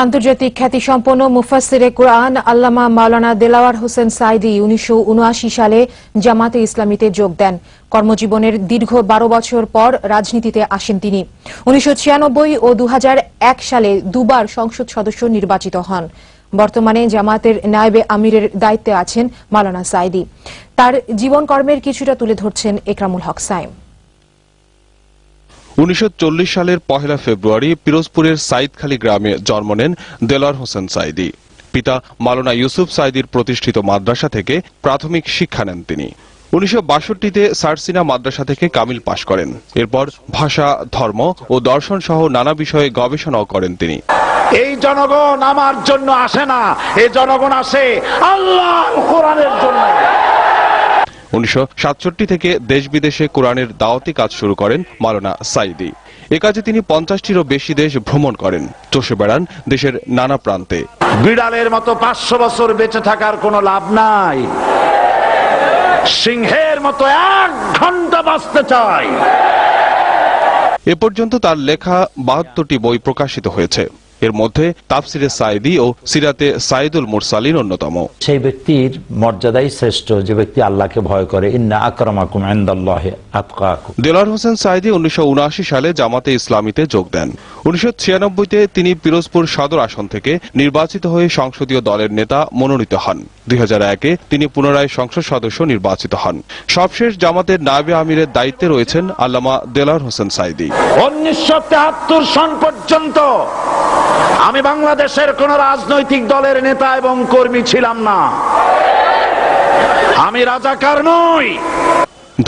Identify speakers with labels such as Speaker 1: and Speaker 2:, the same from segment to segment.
Speaker 1: আন্তর্জাতিক খ্যাতিসম্পন্ন মুফাসসিরে কুরআন আল্লামা মাওলানা দেলাওয়ার হোসেন সাঈদী 1979 সালে জামাতে ইসলামীতে যোগ দেন। কর্মজীবনের দীর্ঘ 12 বছর পর রাজনীতিতে আসেন তিনি। 1996 ও 2001 সালে দুবার সংসদ সদস্য নির্বাচিত হন। বর্তমানে জামাতের নায়েবে আমিরের দায়িত্বে আছেন মাওলানা সাঈদী। তার জীবনকর্মের কিছুটা তুলে ধরছেন একরামুল হক সাইম।
Speaker 2: 1940 সালের 1 ফেব্রুয়ারি পিরোজপুরের সাইদখালী গ্রামে জন্ম নেন দেলাওয়ার হোসেন সাঈদী। পিতা মাওলানা ইউসুফ সাঈদীর প্রতিষ্ঠিত মাদ্রাসা থেকে প্রাথমিক শিক্ষা নেন তিনি। 1962-তে সারসিনা মাদ্রাসা থেকে কামিল পাশ করেন। এরপর ভাষা, ধর্ম ও দর্শন সহ নানা বিষয়ে গবেষণাও করেন তিনি।
Speaker 3: এই জনগণ আমার জন্য আসে না, এই জনগণ আসে আল্লাহর কোরআনের জন্য।
Speaker 2: 1967 থেকে দেশ বিদেশে কোরআনের দাওয়াতি কাজ শুরু করেন মাওলানা সাঈদী। এ কাজে তিনি 50টিরও বেশি দেশ ভ্রমণ করেন, চষে বেড়ান দেশের নানা প্রান্তে।
Speaker 3: বিড়ালের মতো 500 বছর বেঁচে থাকার কোনো লাভ নাই, সিংহের মতো 1 ঘন্টা বাঁচতে চাই।
Speaker 2: এ পর্যন্ত তার লেখা 72টি বই প্রকাশিত হয়েছে। এর মধ্যে তাফসিরে সাঈদী ও সিরাতে সাইদুল মুরসালিন অন্যতম।
Speaker 4: সেই ব্যক্তির মর্যাদাই শ্রেষ্ঠ যে ব্যক্তি আল্লাহকে ভয় করে। ইন্না আকরামাকুম ইনদাল্লাহি আতকাকুম।
Speaker 2: দেলাওয়ার হোসেন সাঈদী 1979 সালে জামাতে ইসলামীতে যোগ দেন। 1996-তে তিনি পিরোজপুর সদর আসন থেকে নির্বাচিত হয়ে সংসদীয় দলের নেতা মনোনীত হন। 2001-এ তিনি পুনরায় সংসদ সদস্য নির্বাচিত হন। সবশেষ জামাতের নায়েবে আমিরের দায়িত্বে রয়েছেন আল্লামা দেলাওয়ার হোসেন সাঈদী।
Speaker 3: 1973 সন পর্যন্ত আমি বাংলাদেশের কোন রাজনৈতিক দলের নেতা এবং কর্মী ছিলাম না। আমি রাজাকার নই।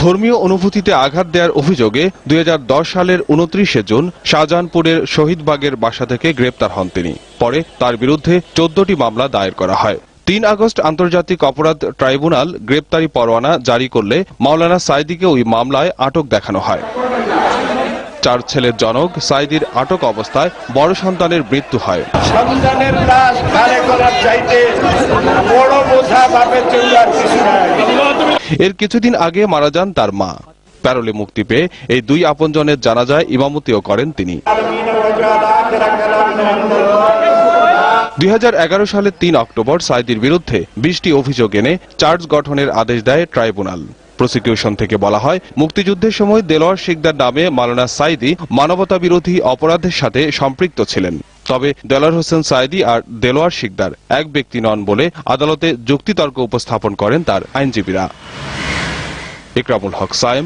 Speaker 2: ধর্মীয় অনুভূতিতে আঘাত দেওয়ার অভিযোগে 2010 সালের 29 জুন শাহজাহানপুরের শহীদবাগের বাসা থেকে গ্রেপ্তার হন তিনি। পরে তার বিরুদ্ধে 14টি মামলা দায়ের করা হয়। 3 আগস্ট আন্তর্জাতিক অপরাধ ট্রাইব্যুনাল গ্রেপ্তারি পরোয়ানা জারি করলে মাওলানা সাঈদীকে ওই মামলায় আটক দেখানো হয়। 4 ছেলের জনক সাঈদীর আটক অবস্থায় বড় সন্তানের মৃত্যু হয়।
Speaker 3: সন্তানের লাশ ঘাড়ে করার চাইতে বড় বোঝা বাপের জন্য আর কিছু নাই।
Speaker 2: এর কিছুদিন আগে মারা যান তার মা। প্যারোলে মুক্তি পেয়ে এই 2 আপনজনের জানাজায় ইমামতিও করেন তিনি। 2011 সালের 3 অক্টোবর সাঈদীর বিরুদ্ধে 20টি অভিযোগ এনে চার্জ গঠনের আদেশ দেয় ট্রাইব্যুনাল। প্রসিকিউশন থেকে বলা হয়, মুক্তিযুদ্ধের সময় দেলোয়ার শিকদার নামে মাওলানা সাঈদী মানবতা বিরোধী অপরাধের সাথে সম্পৃক্ত ছিলেন। তবে দেলাওয়ার হোসেন সাঈদী আর দেলোয়ার শিকদার এক ব্যক্তি নন বলে আদালতে যুক্তিতর্ক উপস্থাপন করেন তার আইনজীবীরা। একরামুল হক সাইম।